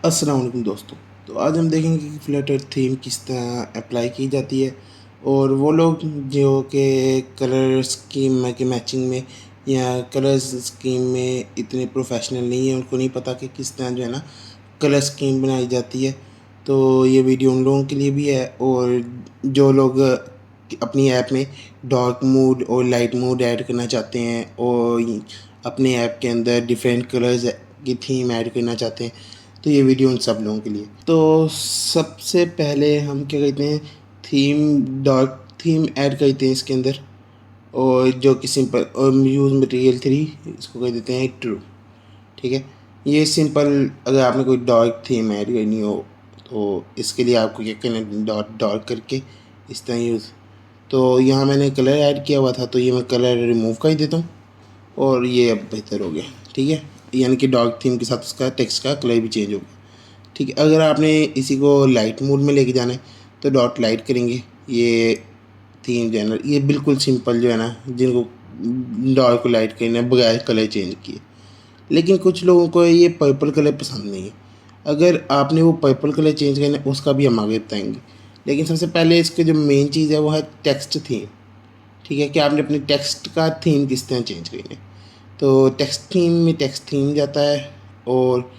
अस्सलाम वालेकुम दोस्तों। तो आज हम देखेंगे कि फ्लटर थीम किस तरह अप्लाई की जाती है और वो लोग जो कि कलर स्कीम की मैचिंग में या कलर स्कीम में इतने प्रोफेशनल नहीं है, उनको नहीं पता कि किस तरह जो है ना कलर स्कीम बनाई जाती है। तो ये वीडियो उन लोगों के लिए भी है और जो लोग अपनी ऐप में डार्क मोड और लाइट मोड ऐड करना चाहते हैं और अपने ऐप के अंदर डिफरेंट कलर्स की थीम ऐड करना चाहते हैं, तो ये वीडियो उन सब लोगों के लिए। तो सबसे पहले हम क्या कहते हैं, डार्क थीम ऐड करते हैं इसके अंदर, और जो कि सिंपल और यूज़ मटेरियल 3 इसको कह देते हैं ट्रू। ठीक है, ये सिंपल अगर आपने कोई डार्क थीम ऐड करनी हो तो इसके लिए आपको क्या करना है, डॉट डॉट करके इस तरह यूज़। तो यहाँ मैंने कलर ऐड किया हुआ था, तो ये मैं कलर रिमूव कर ही देता हूँ और ये अब बेहतर हो गया। ठीक है, यानी कि डार्क थीम के साथ उसका टेक्स्ट का कलर भी चेंज हो गया। ठीक है, अगर आपने इसी को लाइट मोड में लेके जाना है तो डॉट लाइट करेंगे। ये थीम जो है ना, ये बिल्कुल सिंपल जो है ना, जिनको डार्क को लाइट करना है बगैर कलर चेंज किए। लेकिन कुछ लोगों को ये पर्पल कलर पसंद नहीं है। अगर आपने वो पर्पल कलर चेंज करना है उसका भी हम आगे बताएंगे। लेकिन सबसे पहले इसके जो मेन चीज़ है वो है टेक्स्ट थीम। ठीक है, कि आपने अपने टेक्स्ट का थीम किस तरह चेंज करना है। तो टेक्स्ट थीम में टेक्स्ट थीम जाता है और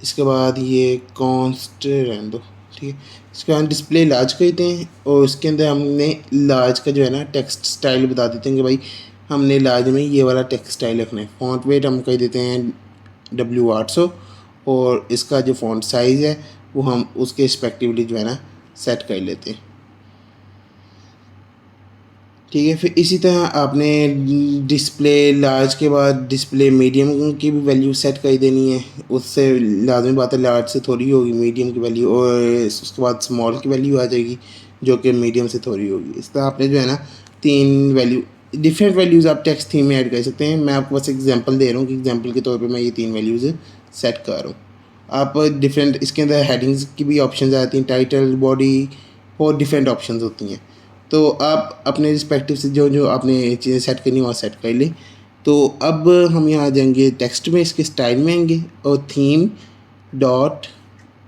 इसके बाद ये कॉन्स्ट रहने दो। ठीक है, इसके बाद डिस्प्ले लार्ज कहते हैं और इसके अंदर हमने लार्ज का जो है ना टेक्स्ट स्टाइल बता देते हैं कि भाई हमने लार्ज में ये वाला टेक्स्ट स्टाइल रखना है। फॉन्ट वेट हम कह देते हैं W800 और इसका जो फॉन्ट साइज़ है वो हम उसके रिस्पेक्टिवली जो है ना सेट कर लेते हैं। ठीक है, फिर इसी तरह आपने डिस्प्ले लार्ज के बाद डिस्प्ले मीडियम की भी वैल्यू सेट कर देनी है। उससे लाजमी बात है लार्ज से थोड़ी होगी मीडियम की वैल्यू, और उसके बाद स्मॉल की वैल्यू आ जाएगी जो कि मीडियम से थोड़ी होगी। इस तरह आपने जो है ना तीन वैल्यू डिफरेंट वैल्यूज़ आप टेक्स्ट थीम में ऐड कर सकते हैं। मैं आपको बस एग्जांपल दे रहा हूँ कि एग्जांपल के तौर पे मैं ये तीन वैल्यूज़ सेट कर रहा हूँ। आप डिफरेंट इसके अंदर हेडिंग्स की भी ऑप्शन आती हैं, टाइटल, बॉडी और डिफरेंट ऑप्शन होती हैं। तो आप अपने रिस्पेक्टिव से जो जो आपने चीज़ें सेट करनी वहाँ सेट कर ली। तो अब हम यहाँ आ जाएंगे टेक्स्ट में, इसके स्टाइल में आएंगे और थीम डॉट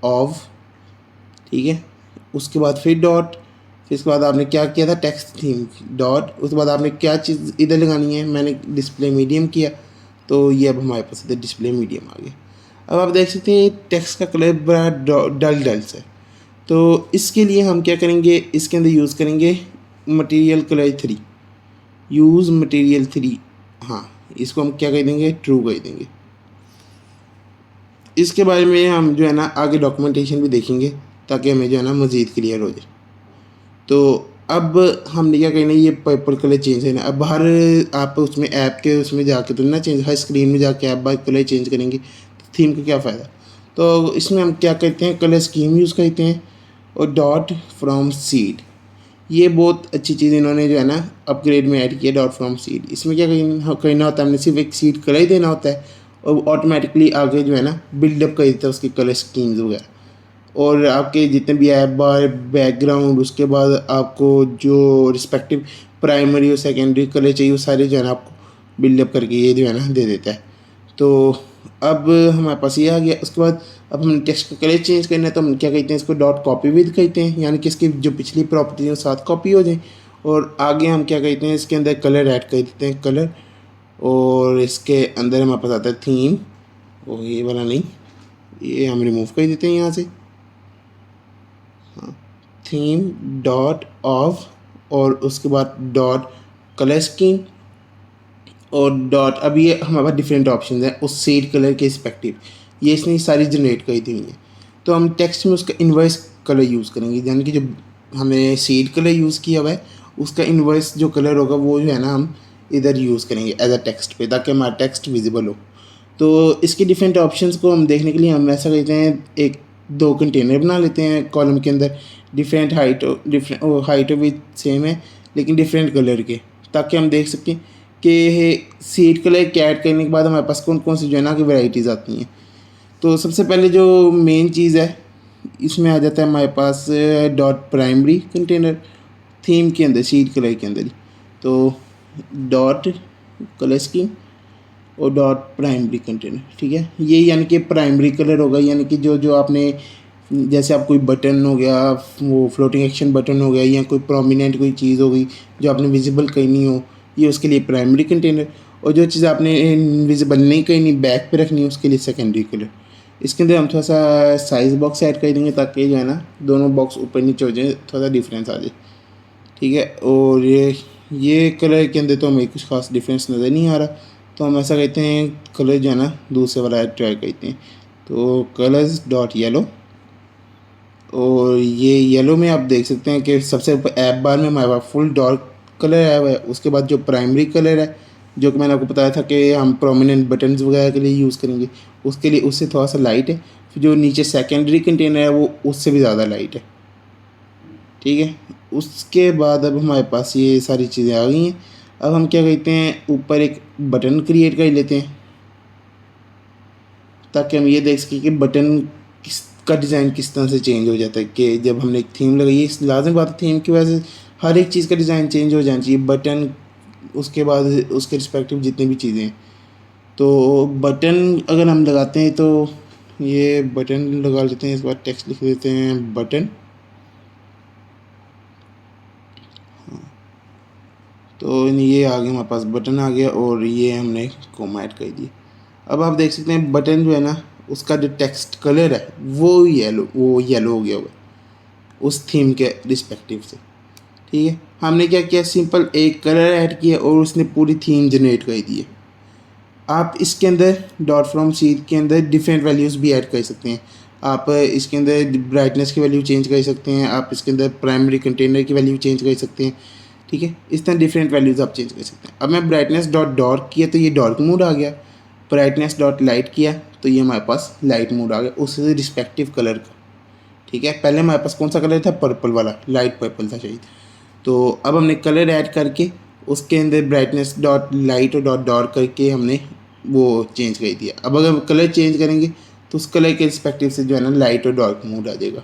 ऑफ। ठीक है, उसके बाद फिर डॉट, फिर इसके बाद आपने क्या किया था टेक्स्ट थीम डॉट, उसके बाद आपने क्या चीज़ इधर लगानी है, मैंने डिस्प्ले मीडियम किया। तो ये अब हमारे पास इधर डिस्प्ले मीडियम आ गया। अब आप देख सकते हैं टेक्स्ट का कलर बड़ा डल डल से। तो इसके लिए हम क्या करेंगे, इसके अंदर यूज़ करेंगे मटेरियल कलर 3, यूज़ मटेरियल 3। हाँ, इसको हम क्या कह देंगे, ट्रू कह देंगे। इसके बारे में हम जो है ना आगे डॉक्यूमेंटेशन भी देखेंगे ताकि हमें जो है ना मज़ीद क्लियर हो जाए। तो अब हमने क्या करना है, ये पर्पल कलर चेंज करना है। अब हर आप उसमें ऐप के उसमें जाके तो ना चेंज, हर स्क्रीन में जाके ऐप बाय कलर चेंज करेंगे तो थीम का क्या फ़ायदा। तो इसमें हम क्या करते हैं, कलर स्कीम यूज़ करते हैं और डॉट फ्रॉम सीड। ये बहुत अच्छी चीज़ इन्होंने जो है ना अपग्रेड में ऐड किया, डॉट फ्रॉम सीड। इसमें क्या करना होता है, हमने सिर्फ एक सीड कलर ही देना होता है और ऑटोमेटिकली आगे जो है ना बिल्डअप कर देता है उसके कलर स्कीम्स वगैरह। और आपके जितने भी ऐप बार बैकग्राउंड, उसके बाद आपको जो रिस्पेक्टिव प्राइमरी और सेकेंडरी कलर चाहिए वो सारे जो है ना आपको बिल्डअप करके ये जो है ना दे देता है। तो अब हमारे पास ये आ गया। उसके बाद अब हम टेक्स्ट का कलर चेंज करना है तो हम क्या कहते हैं, इसको डॉट कॉपी विद कहते हैं, यानी कि इसकी जो पिछली प्रॉपर्टी है साथ कॉपी हो जाए। और आगे हम क्या कहते हैं, इसके अंदर कलर ऐड कर देते हैं, कलर। और इसके अंदर हमारे पास आता है थीम, और ये वाला नहीं, ये हम रिमूव कर देते हैं यहाँ से। थीम डॉट ऑफ और उसके बाद डॉट कलर स्कीम और डॉट। अब ये हमारे पास डिफरेंट ऑप्शन है उस सीड कलर के रिस्पेक्टिव, ये इसने सारी जनरेट कर दी हुई है। तो हम टेक्स्ट में उसका इन्वर्स कलर यूज़ करेंगे, यानी कि जो हमने सीड कलर यूज़ किया हुआ है उसका इन्वर्स जो कलर होगा वो जो है ना हम इधर यूज़ करेंगे एज अ टेक्स्ट पे, ताकि हमारा टेक्स्ट विजिबल हो। तो इसके डिफरेंट ऑप्शंस को हम देखने के लिए हम ऐसा करते हैं, एक दो कंटेनर बना लेते हैं कॉलम के अंदर, डिफरेंट हाइट विथ सेम है लेकिन डिफरेंट कलर के, ताकि हम देख सकें कि सीड कलर के ऐड करने के बाद हमारे पास कौन कौन सी जो है ना कि वैराइटीज़ आती हैं। तो सबसे पहले जो मेन चीज़ है इसमें आ जाता है हमारे पास डॉट प्राइमरी कंटेनर थीम के अंदर, सीड कलर के अंदर ही। तो डॉट कलर स्कीम और डॉट प्राइमरी कंटेनर, ठीक है। ये यानी कि प्राइमरी कलर होगा, यानी कि जो जो आपने, जैसे आप कोई बटन हो गया, वो फ्लोटिंग एक्शन बटन हो गया, या कोई प्रोमिनेंट कोई चीज़ हो गई जो आपने विजिबल करनी हो, ये उसके लिए प्राइमरी कंटेनर। और जो चीज़ आपने विजिबल नहीं करनी, बैक पे रखनी है, उसके लिए सेकेंडरी कलर। इसके अंदर हम थोड़ा सा साइज़ बॉक्स ऐड कर देंगे ताकि जो है ना दोनों बॉक्स ऊपर नीचे हो जाए, थोड़ा सा डिफरेंस आ जाए, ठीक है। और ये कलर के अंदर तो हमें कुछ खास डिफरेंस नज़र नहीं आ रहा, तो हम ऐसा कहते हैं कलर जो है ना दूसरे वाला ट्राई करते हैं। तो कलर्स डॉट येलो, और ये येलो में आप देख सकते हैं कि सबसे ऊपर ऐप बार में हमारे पास फुल डार्क कलर आया हुआ है। उसके बाद जो प्राइमरी कलर है, जो कि मैंने आपको बताया था कि हम प्रोमिनेंट बटन्स वगैरह के लिए यूज़ करेंगे, उसके लिए उससे थोड़ा सा लाइट है। फिर जो नीचे सेकेंडरी कंटेनर है वो उससे भी ज़्यादा लाइट है, ठीक है। उसके बाद अब हमारे पास ये सारी चीज़ें आ गई हैं। अब हम क्या कहते हैं, ऊपर एक बटन क्रिएट कर लेते हैं ताकि हम ये देख सकें कि बटन किस का डिज़ाइन किस तरह से चेंज हो जाता है। कि जब हमने एक थीम लगाई है, इस लाज़िम बात है थीम की वजह से हर एक चीज़ का डिज़ाइन चेंज हो जाना चाहिए, बटन, उसके बाद उसके रिस्पेक्टिव जितनी भी चीज़ें हैं। तो बटन अगर हम लगाते हैं तो ये बटन लगा लेते हैं, इस बार टेक्स्ट लिख देते हैं बटन। तो ये आ गया हमारे पास, बटन आ गया, और ये हमने कोमा ऐड कर दिया। अब आप देख सकते हैं बटन जो है ना उसका जो टेक्स्ट कलर है वो येलो हो गया हुआ है उस थीम के रिस्पेक्टिव से, ठीक है। हमने क्या किया, सिंपल एक कलर ऐड किया और उसने पूरी थीम जनरेट कर दी है। आप इसके अंदर डॉट फ्रॉम शीट के अंदर डिफरेंट वैल्यूज़ भी ऐड कर सकते हैं। आप इसके अंदर ब्राइटनेस की वैल्यू चेंज कर सकते हैं, आप इसके अंदर प्राइमरी कंटेनर की वैल्यू चेंज कर सकते हैं, ठीक है। इस तरह डिफरेंट वैल्यूज़ आप चेंज कर सकते हैं। अब मैं ब्राइटनेस डॉट डार्क किया तो ये डार्क मोड आ गया, ब्राइटनेस डॉट लाइट किया तो ये हमारे पास लाइट मोड आ गया उससे रिस्पेक्टिव कलर का, ठीक है। पहले हमारे पास कौन सा कलर था, पर्पल वाला, लाइट पर्पल था शायद। तो अब हमने कलर ऐड करके उसके अंदर ब्राइटनेस डॉट लाइट और डॉट डार्क करके हमने वो चेंज कर दिया। अब अगर कलर चेंज करेंगे तो उस कलर के रिस्पेक्टिव से जो है ना लाइट और डार्क मोड आ जाएगा।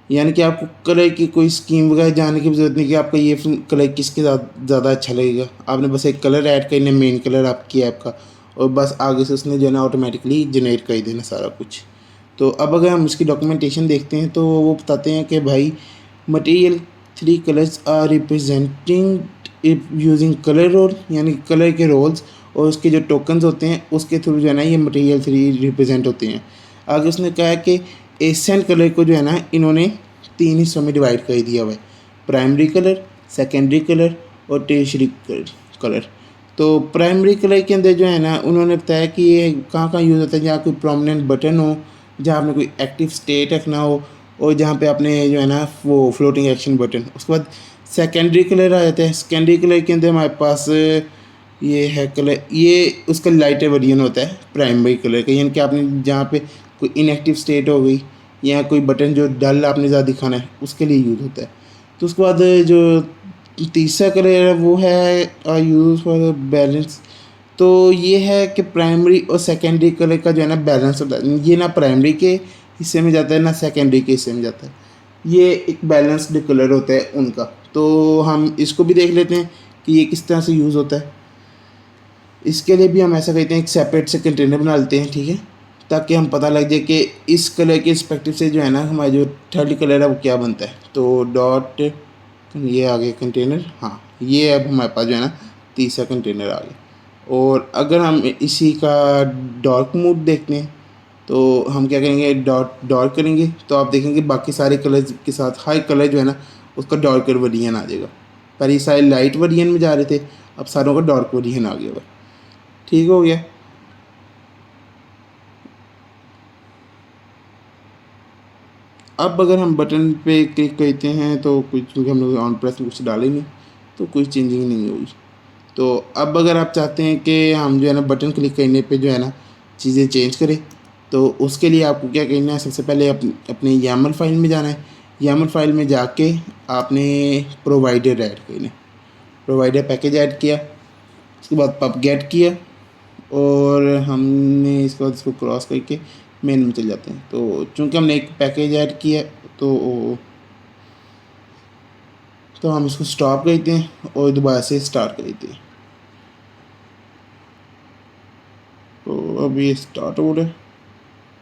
यानी कि आपको कलर की कोई स्कीम वगैरह जानने की ज़रूरत नहीं कि आपका ये कलर किसके साथ ज़्यादा अच्छा लगेगा। आपने बस एक कलर ऐड करना, मेन कलर आपकी ऐप का, और बस आगे से उसने जो है ना ऑटोमेटिकली जनरेट कर देना सारा कुछ। तो अब अगर हम इसकी डॉक्यूमेंटेशन देखते हैं तो वो बताते हैं कि भाई material 3 colours are representing using colour roles, यानी कलर के रोल्स और उसके जो टोकन्स होते हैं उसके थ्रू जो है ना ये मटेरियल 3 रिप्रेजेंट होते हैं। आगे उसने कहा है कि एसेंट कलर को जो है ना इन्होंने 3 हिस्सों में डिवाइड कर दिया हुआ है, प्राइमरी कलर, सेकेंडरी कलर और टेरिशरी कलर। तो प्राइमरी कलर के अंदर जो है ना उन्होंने बताया कि ये कहाँ कहाँ यूज़ होता है, जहाँ कोई प्रोमिनेंट बटन हो, जहाँ आपने कोई एक्टिव स्टेट रखना हो, और जहाँ पे आपने जो है ना वो फ्लोटिंग एक्शन बटन। उसके बाद सेकेंडरी कलर आ जाता है। सेकेंडरी कलर के अंदर हमारे पास ये है कलर, ये उसका लाइटर वर्जन होता है प्राइमरी कलर का, यानी कि आपने जहाँ पे कोई इनएक्टिव स्टेट हो गई या कोई बटन जो डल आपने ज़्यादा दिखाना है उसके लिए यूज़ होता है। तो उसके बाद जो तीसरा कलर है वो है यूज़ फॉर बैलेंस। तो ये है कि प्राइमरी और सेकेंडरी कलर का जो है ना बैलेंस होता है, ये ना प्राइमरी के हिस्से में जाता है ना सेकेंडरी के हिस्से में जाता है, ये एक बैलेंस्ड कलर होता है उनका। तो हम इसको भी देख लेते हैं कि ये किस तरह से यूज़ होता है। इसके लिए भी हम ऐसा कहते हैं एक सेपरेट से कंटेनर बना लेते हैं, ठीक है, ताकि हम पता लग जाए कि इस कलर के रिस्पेक्टिव से जो है ना हमारा जो थर्ड कलर है वो क्या बनता है। तो डॉट, ये आ गया कंटेनर, हाँ ये अब हमारे पास जो है ना तीसरा कंटेनर आ गया। और अगर हम इसी का डार्क मोड देखते हैं तो हम क्या करेंगे, डॉट डार्क करेंगे तो आप देखेंगे बाकी सारे कलर्स के साथ हर कलर जो है ना उसका डार्कर वेरिएंट आ जाएगा। पहले ये सारे लाइट वेरिएंट में जा रहे थे, अब सारों का डार्क वेरिएंट आ गया हुआ, ठीक हो गया। अब अगर हम बटन पे क्लिक करते हैं तो कुछ, क्योंकि हम लोग ऑन प्रेस में कुछ डाले नहीं तो कोई चेंजिंग नहीं होगी। तो अब अगर आप चाहते हैं कि हम जो है ना बटन क्लिक करने पे जो है ना चीज़ें चेंज करें, तो उसके लिए आपको क्या करना है, सबसे पहले अपने YAML फाइल में जाना है। YAML फाइल में जाके आपने प्रोवाइडर ऐड करना है, प्रोवाइडर पैकेज ऐड किया, उसके बाद पब गेट किया, और हमने इसके बाद इसको क्रॉस करके मेन में चले जाते हैं। तो चूंकि हमने एक पैकेज ऐड किया तो हम इसको स्टॉप करते हैं और दोबारा से स्टार्ट कर देते हैं। तो अब ये स्टार्ट हो रहा है।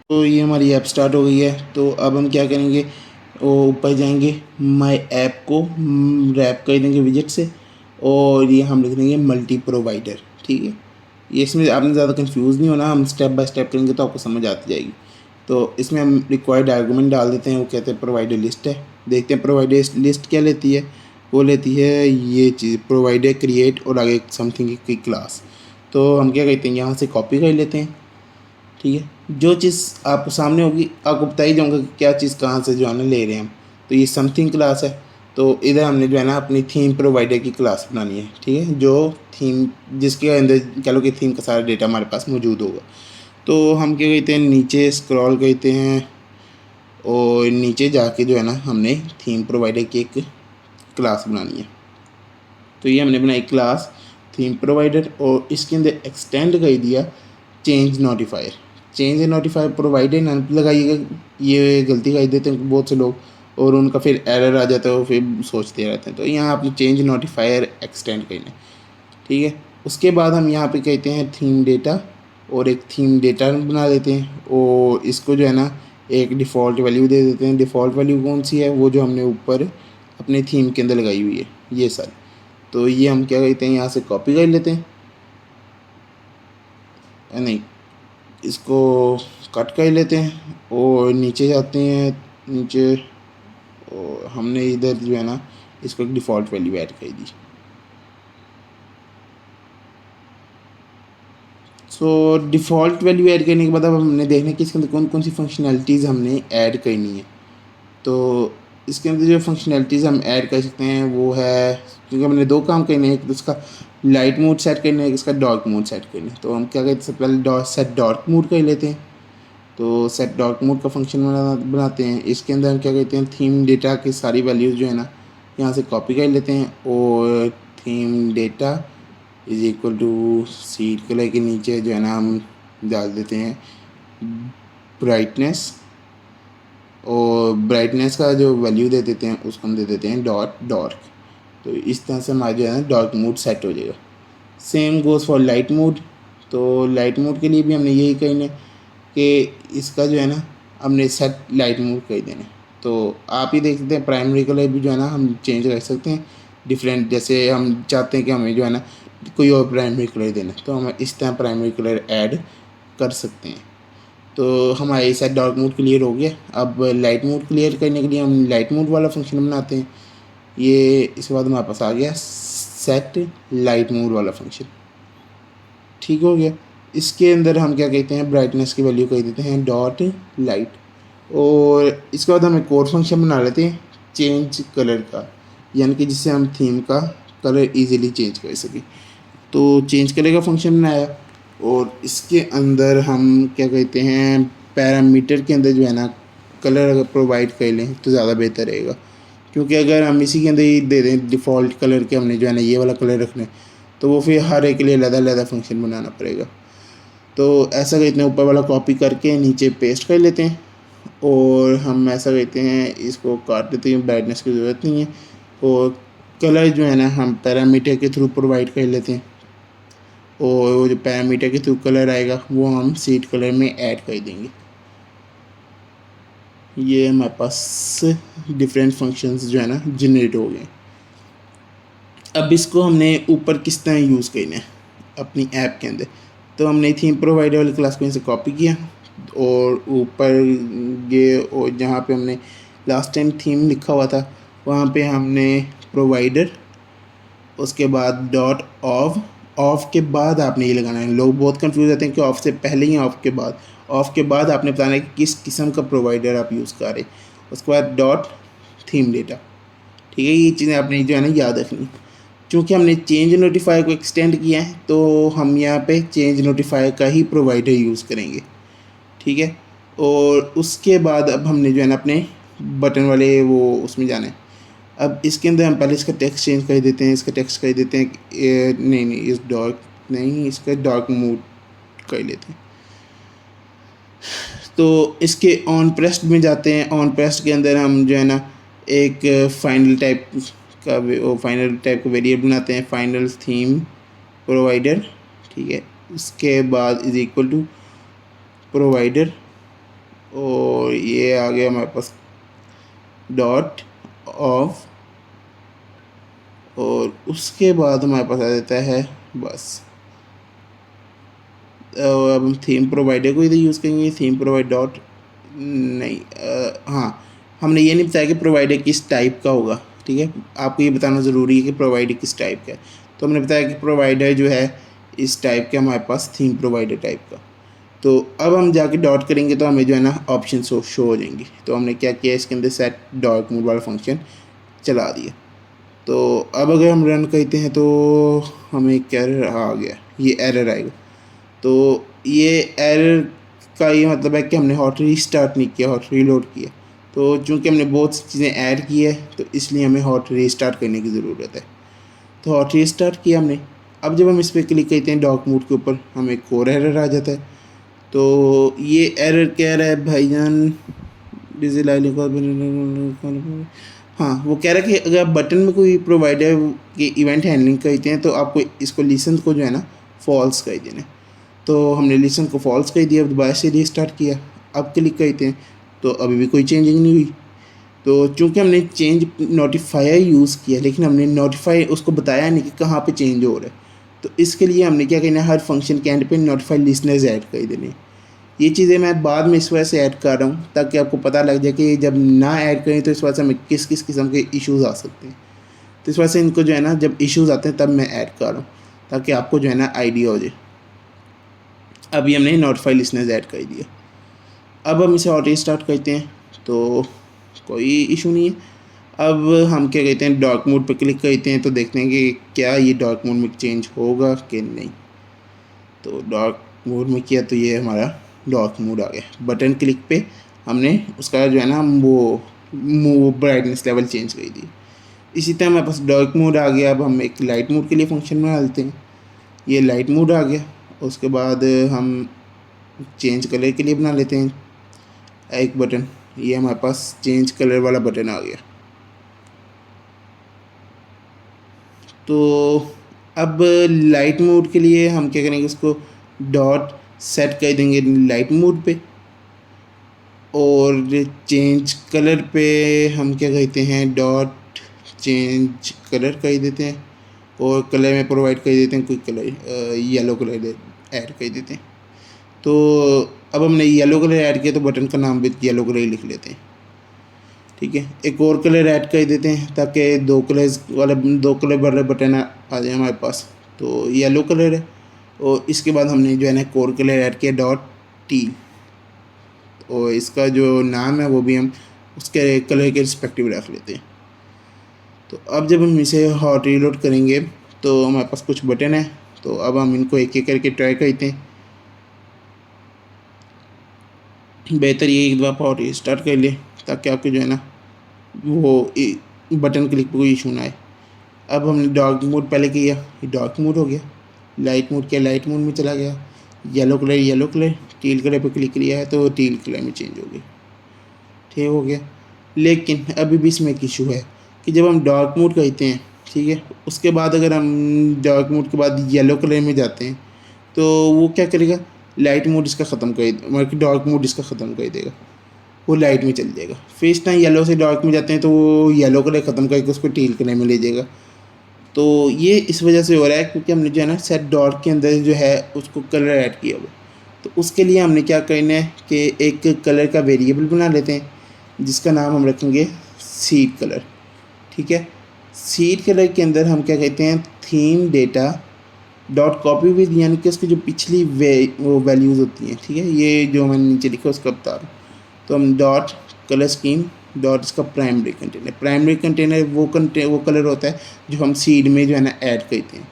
तो ये हमारी ऐप स्टार्ट हो गई है। तो अब हम क्या करेंगे, वो ऊपर जाएंगे, माई ऐप को रैप कर देंगे विजेट से, और ये हम लिख देंगे मल्टी प्रोवाइडर। ठीक है, ये इसमें आपने ज़्यादा कंफ्यूज नहीं होना, हम स्टेप बाय स्टेप करेंगे तो आपको समझ आती जाएगी। तो इसमें हम रिक्वायर्ड आर्गूमेंट डाल देते हैं, वो कहते हैं प्रोवाइडर लिस्ट है। देखते हैं प्रोवाइडर लिस्ट क्या लेती है। वो लेती है ये चीज़ प्रोवाइडर क्रिएट और आगे समथिंग की क्लास। तो हम क्या कहते हैं, यहाँ से कॉपी कर लेते हैं। ठीक है, जो चीज़ आपको सामने होगी आपको बता ही जाऊँगा कि क्या चीज़ कहाँ से जो है ना ले रहे हैं हम। तो ये समथिंग क्लास है, तो इधर हमने जो है ना अपनी थीम प्रोवाइडर की क्लास बनानी है। ठीक है, जो थीम जिसके अंदर कह लो कि थीम का सारा डेटा हमारे पास मौजूद होगा। तो हम क्या कहते हैं, नीचे स्क्रॉल करते हैं और नीचे जाके जो है ना हमने थीम प्रोवाइडर की एक क्लास बनानी है। तो ये हमने बनाई क्लास थीम प्रोवाइडर, और इसके अंदर एक्सटेंड कर दिया change notifier. Change notifier provider ना लगाइएगा, ये गलती कर देते हैं बहुत से लोग, और उनका फिर एरर आ जाता है, वो फिर सोचते रहते हैं। तो यहाँ आपने चेंज नोटिफायर एक्सटेंड करना है। ठीक है, उसके बाद हम यहाँ पे कहते हैं थीम डेटा, और एक थीम डेटा बना देते हैं, और इसको जो है ना एक डिफ़ॉल्ट वैल्यू दे देते हैं। डिफ़ॉल्ट वैल्यू कौन सी है, वो जो हमने ऊपर अपने थीम के अंदर लगाई हुई है ये सारी। तो ये हम क्या कहते हैं, यहाँ से कॉपी कर लेते हैं, नहीं इसको कट कर लेते हैं और नीचे जाते हैं। नीचे और हमने इधर जो है ना इसको एक डिफ़ॉल्ट वैल्यू ऐड कर दी। सो डिफ़ॉल्ट वैल्यू ऐड करने के बाद अब हमने देखना है कि इसके अंदर कौन कौन सी फंक्शनैलिटीज़ हमने ऐड करनी है। तो इसके अंदर जो फंक्शनैलिटीज़ हम ऐड कर सकते हैं वो है, क्योंकि हमने दो काम करने हैं, एक तो इसका लाइट मोड सेट करना है, एक इसका डार्क मोड सेट करना है। तो हम क्या कहते हैं, सबसे पहले सेट डार्क मोड कर लेते हैं। तो सेट डार्क मोड का फंक्शन बनाते हैं। इसके अंदर हम क्या कहते हैं, थीम डेटा की सारी वैल्यूज़ जो है ना यहाँ से कॉपी कर लेते हैं, और theme data is equal to seed colour के नीचे जो है ना हम डाल देते हैं ब्राइटनेस, और ब्राइटनेस का जो वैल्यू दे देते हैं उसको हम दे देते हैं डार्क। तो इस तरह से हमारा जो है ना डार्क मोड सेट हो जाएगा। Same goes for light mode. तो लाइट मोड के लिए भी हमने यही कहना है कि इसका जो है ना हमने सेट लाइट मोड कर देना है। तो आप ही देख सकते हैं प्राइमरी कलर भी जो है ना हम चेंज कर सकते हैं डिफरेंट, जैसे हम चाहते हैं कि हमें जो है ना कोई और प्राइमरी कलर देना है तो हम इस तरह प्राइमरी कलर ऐड कर सकते हैं। तो हमारा ये सेट डार्क मोड क्लियर हो गया। अब लाइट मोड क्लियर करने के लिए हम लाइट मोड वाला फंक्शन बनाते हैं। ये इसके बाद हमारे पास आ गया सेट लाइट मोड वाला फंक्शन। ठीक हो गया। इसके अंदर हम क्या कहते हैं, ब्राइटनेस की वैल्यू कह देते हैं डॉट लाइट, और इसके बाद हम एक और फंक्शन बना लेते हैं चेंज कलर का, यानी कि जिससे हम थीम का कलर इजीली चेंज कर सकें। तो चेंज कलर का फंक्शन बनाया, और इसके अंदर हम क्या कहते हैं, पैरामीटर के अंदर जो है ना कलर अगर प्रोवाइड कर लें तो ज़्यादा बेहतर रहेगा, क्योंकि अगर हम इसी के अंदर ही दे दें डिफ़ॉल्ट कलर के हमने जो है ना ये वाला कलर रखना है, तो वो फिर हर एक के लिए अलग-अलग फंक्शन बनाना पड़ेगा। तो ऐसा करते हैं, ऊपर वाला कॉपी करके नीचे पेस्ट कर लेते हैं, और हम ऐसा करते हैं इसको काट देते हैं, ब्राइटनेस की ज़रूरत नहीं है, और कलर जो है ना हम पैरामीटर के थ्रू प्रोवाइड कर लेते हैं, और वो जो पैरामीटर के थ्रू कलर आएगा वो हम सीड कलर में ऐड कर देंगे। ये हमारे पास डिफरेंट फंक्शंस जो है ना जनरेट हो गए। अब इसको हमने ऊपर किस तरह यूज़ करना है अपनी ऐप के अंदर। तो हमने थीम प्रोवाइडर वाली क्लास को यहाँ से कॉपी किया, और ऊपर ये और जहाँ पे हमने लास्ट टाइम थीम लिखा हुआ था वहाँ पे हमने प्रोवाइडर, उसके बाद डॉट ऑफ। ऑफ के बाद आपने ये लगाना है, लोग बहुत कंफ्यूज रहते हैं कि ऑफ से पहले ही ऑफ के बाद। ऑफ के बाद आपने बताना है कि किस किस्म का प्रोवाइडर आप यूज़ कर रहे। उसके बाद डॉट थीम डेटा। ठीक है, ये चीज़ें आपने जो है ना याद रखनी। चूँकि हमने चेंज नोटिफायर को एक्सटेंड किया है तो हम यहाँ पे चेंज नोटिफायर का ही प्रोवाइडर यूज़ करेंगे। ठीक है, और उसके बाद अब हमने जो है ना अपने बटन वाले वो उसमें जाना है। अब इसके अंदर हम पहले इसका टेक्स्ट चेंज कर देते हैं, इसका टेक्स्ट कर देते हैं नहीं इस डार्क नहीं, इसका डार्क मोड कर लेते हैं। तो इसके ऑन प्रेस्ड में जाते हैं। ऑन प्रेस्ड के अंदर हम जो है ना एक फाइनल टाइप का वेरिएबल बनाते हैं, फाइनल थीम प्रोवाइडर। ठीक है, उसके बाद इज इक्वल टू प्रोवाइडर, और ये आ गया हमारे पास डॉट ऑफ, और उसके बाद हमारे पास आ जाता है बस। अब हम थीम प्रोवाइडर को इधर यूज़ करेंगे, थीम प्रोवाइड डॉट नहीं, हाँ, हमने ये नहीं बताया कि प्रोवाइडर किस टाइप का होगा, ठीक है, आपको ये बताना ज़रूरी है कि प्रोवाइडर किस टाइप का है। तो हमने बताया कि प्रोवाइडर जो है इस टाइप के हमारे पास थीम प्रोवाइडर टाइप का। तो अब हम जाके डॉट करेंगे तो हमें जो है ना ऑप्शन शो हो जाएंगी। तो हमने क्या किया, इसके अंदर सेट डार्क मोड वाला फंक्शन चला दिया। तो अब अगर हम रन करते हैं तो हमें एक एरर आ गया, ये एरर आएगा। तो ये एरर का ये मतलब है कि हमने हॉट रीस्टार्ट नहीं किया, हॉट रीलोड किया। तो चूँकि हमने बहुत सी चीज़ें ऐड की है तो इसलिए हमें हॉट रीस्टार्ट करने की ज़रूरत है। तो हॉट रीस्टार्ट किया हमने। अब जब हम इस पर क्लिक करते हैं डार्क मोड के ऊपर, हमें एक और एरर आ जाता है। तो ये एरर कह रहा है भाईजान, हाँ, वो कह रहा है कि अगर आप बटन में कोई प्रोवाइडर के इवेंट हैंडलिंग करते हैं तो आपको इसको लिसन को जो है ना फॉल्स कर देना है। तो हमने लिसन को फॉल्स कर दिया, दोबारा से रीस्टार्ट किया। अब क्लिक करते हैं तो अभी भी कोई चेंजिंग नहीं हुई। तो चूँकि हमने चेंज नोटिफायर यूज़ किया लेकिन हमने नोटिफाई उसको बताया नहीं कि कहाँ पे चेंज हो रहा है, तो इसके लिए हमने क्या करना है, हर फंक्शन के एंड पे नोटिफाई लिसनर्स ऐड कर देने। ये चीज़ें मैं बाद में इस वजह से ऐड कर रहा हूँ ताकि आपको पता लग जाए कि जब ना ऐड करें तो इस वजह से हमें किस किस किस्म के इश्यूज़ आ सकते हैं। तो इस वजह से इनको जो है ना जब इश्यूज़ आते हैं तब मैं ऐड कर रहा हूँ ताकि आपको जो है ना आइडिया हो जाए। अभी हमने नोटिफाई लिसनर्स ऐड कर दिया। अब हम इसे ऑटो स्टार्ट करते हैं तो कोई इशू नहीं है। अब हम क्या कहते हैं, डार्क मोड पर क्लिक करते हैं तो देखते हैं कि क्या ये डार्क मोड में चेंज होगा कि नहीं। तो डार्क मोड में किया तो ये हमारा डार्क मोड आ गया। बटन क्लिक पे हमने उसका जो है ना वो ब्राइटनेस लेवल चेंज कर दी। इसी तरह हमारे पास डार्क मोड आ गया। अब हम एक लाइट मोड के लिए फंक्शन बना लेते हैं। ये लाइट मोड आ गया। उसके बाद हम चेंज कलर के लिए बना लेते हैं एक बटन। ये हमारे पास चेंज कलर वाला बटन आ गया। तो अब लाइट मोड के लिए हम क्या करेंगे, उसको डॉट सेट कर देंगे लाइट मोड पे, और चेंज कलर पे हम क्या कहते हैं, डॉट चेंज कलर कर देते हैं, और कलर में प्रोवाइड कर देते हैं कोई कलर, येलो कलर ऐड कर देते हैं। तो अब हमने येलो कलर ऐड किया तो बटन का नाम भी येलो कलर लिख लेते हैं, ठीक है। एक और कलर ऐड कर देते हैं ताकि दो कलर वाला बटन आ जाए हमारे पास। तो येलो कलर है, और इसके बाद हमने जो है ना एक और कलर ऐड किया डॉट टी, और इसका जो नाम है वो भी हम उसके कलर के रिस्पेक्टिव रख लेते हैं। तो अब जब हम इसे हॉट रीलोड करेंगे तो हमारे पास कुछ बटन है। तो अब हम इनको एक एक करके ट्राई करते हैं। बेहतर ये एक दफ़ा हॉट स्टार्ट कर ले ताकि आपके जो है ना वो बटन क्लिक पर कोई इशू ना आए। अब हमने डार्क मोड पहले किया, ये डार्क मोड हो गया। लाइट मोड किया, लाइट मोड में चला गया। येलो कलर, टील कलर पे क्लिक किया है तो टील कलर में चेंज हो गया, ठीक हो गया। लेकिन अभी भी इसमें एक इशू है कि जब हम डार्क मोड करते हैं, ठीक है, उसके बाद अगर हम डार्क मोड के बाद येलो कलर में जाते हैं तो वो क्या करेगा, लाइट मोड इसका ख़त्म कर, मतलब डार्क मोड इसका ख़त्म कर देगा, वो लाइट में चल जाएगा। फिर इस टाइम येलो से डार्क में जाते हैं तो वो येलो कलर ख़त्म करके उसको टील कलर में ले जाएगा। तो ये इस वजह से हो रहा है क्योंकि हमने जो है ना सेट डॉट के अंदर जो है उसको कलर ऐड किया हुआ। तो उसके लिए हमने क्या करना है कि एक कलर का वेरिएबल बना लेते हैं जिसका नाम हम रखेंगे सीड कलर, ठीक है। सीड कलर के अंदर हम क्या कहते हैं, theme data dot copy with, यानी कि उसकी जो पिछली वो वैल्यूज़ होती हैं, ठीक है, ये जो मैंने नीचे लिखा उसका बता रहा हूँ। तो हम डॉट कलर स्कीम डॉट इसका प्राइमरी कंटेनर वो कलर होता है जो हम सीड में जो है ना ऐड करते हैं।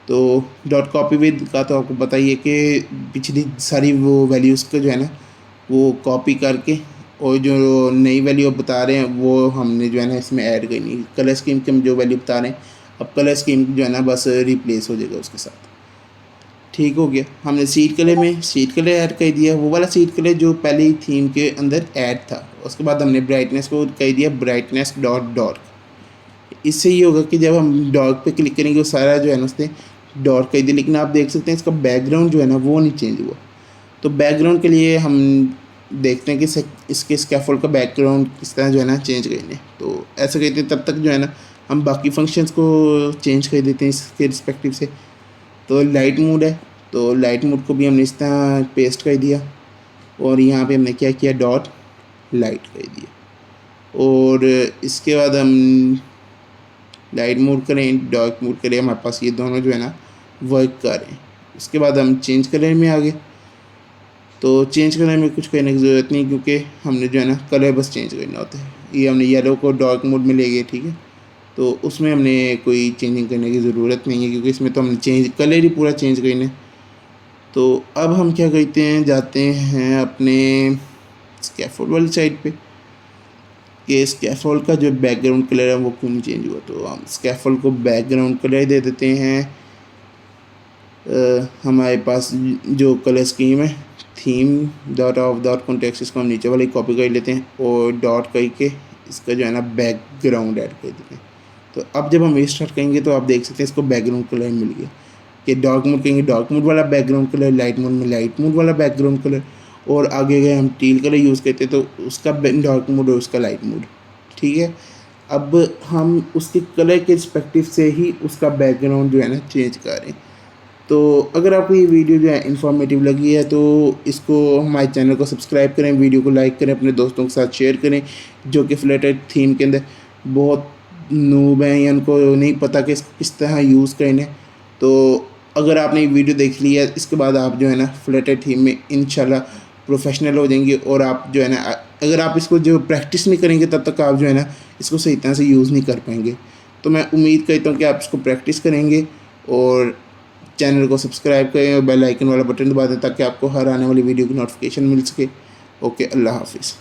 तो डॉट कॉपी विद का तो आपको बताइए कि पिछली सारी वो वैल्यूज़ का जो है ना वो कॉपी करके, और जो नई वैल्यू आप बता रहे हैं वो हमने जो है ना इसमें ऐड करनी। कलर स्कीम के हम जो वैल्यू बता रहे हैं, अब कलर स्कीम जो है ना बस रिप्लेस हो जाएगा उसके साथ, ठीक हो गया। हमने सीड कलर में सीड कलर ऐड कर दिया, वो वाला सीड कलर जो पहले ही थीम के अंदर ऐड था। उसके बाद हमने ब्राइटनेस को कर दिया ब्राइटनेस डॉट डार्क। इससे ये होगा कि जब हम डार्क पे क्लिक करेंगे वो सारा जो है ना उसने डॉट कर दिया, लेकिन आप देख सकते हैं इसका बैकग्राउंड जो है ना वो नहीं चेंज हुआ। तो बैकग्राउंड के लिए हम देखते हैं कि इसके स्कैफोल्ड का बैकग्राउंड किस तरह जो है ना चेंज करने। तो ऐसा कहते हैं, तब तक जो है ना हम बाकी फंक्शंस को चेंज कर देते हैं इसके रिस्पेक्टिव से। तो लाइट मोड है, तो लाइट मोड को भी हमने इस तरह पेस्ट कर दिया और यहाँ पे हमने क्या किया, डॉट लाइट कर दिया। और इसके बाद हम लाइट मोड करें, डार्क मोड करें, हमारे पास ये दोनों जो है ना वर्क कर रहे हैं। उसके बाद हम चेंज कलर में आ गए। तो चेंज कलर में कुछ करने की ज़रूरत नहीं, क्योंकि हमने जो है ना कलर बस चेंज करना होता है। ये हमने येलो को डार्क मोड में ले गए, ठीक है। तो उसमें हमने कोई चेंजिंग करने की ज़रूरत नहीं है, क्योंकि इसमें तो हमने कलर ही पूरा चेंज करना है। तो अब हम क्या करते हैं, जाते हैं अपने स्कैफोल्ड वाली साइड पे कि स्कैफोल्ड का जो बैकग्राउंड कलर है वो क्यों नहीं चेंज हुआ। तो हम स्कैफोल्ड को बैकग्राउंड कलर दे देते हैं। हमारे पास जो कलर स्कीम है theme dot of dot context, इसको हम नीचे वाली कॉपी कर लेते हैं और डॉट करके इसका जो है ना बैकग्राउंड ऐड कर देते हैं। तो अब जब हम स्टार्ट करेंगे तो आप देख सकते हैं इसको बैकग्राउंड कलर मिल गया। कि डार्क मोड कहेंगे डार्क मोड वाला बैकग्राउंड कलर, लाइट मोड में लाइट मोड वाला बैकग्राउंड कलर, और आगे गए हम टील कलर यूज़ करते तो उसका डार्क मोड और उसका लाइट मोड, ठीक है। अब हम उसके कलर के रिस्पेक्टिव से ही उसका बैकग्राउंड जो है ना चेंज कर रहे हैं। तो अगर आपको ये वीडियो जो है इन्फॉर्मेटिव लगी है तो इसको हमारे चैनल को सब्सक्राइब करें, वीडियो को लाइक करें, अपने दोस्तों के साथ शेयर करें जो कि फ्लटर थीम के अंदर बहुत नूब हैं या उनको नहीं पता कि किस तरह यूज़ करने। तो अगर आपने ये वीडियो देख लिया इसके बाद आप जो है ना फ्लटर थीम में इंशाल्लाह प्रोफेशनल हो जाएंगे। और आप जो है ना अगर आप इसको जो प्रैक्टिस नहीं करेंगे तब तक आप जो है ना इसको सही तरह से यूज़ नहीं कर पाएंगे। तो मैं उम्मीद करता हूँ कि आप इसको प्रैक्टिस करेंगे और चैनल को सब्सक्राइब करें और बेल आइकन वाला बटन दबा दें ताकि आपको हर आने वाली वीडियो की नोटिफिकेशन मिल सके। ओके, अल्लाह हाफिज़।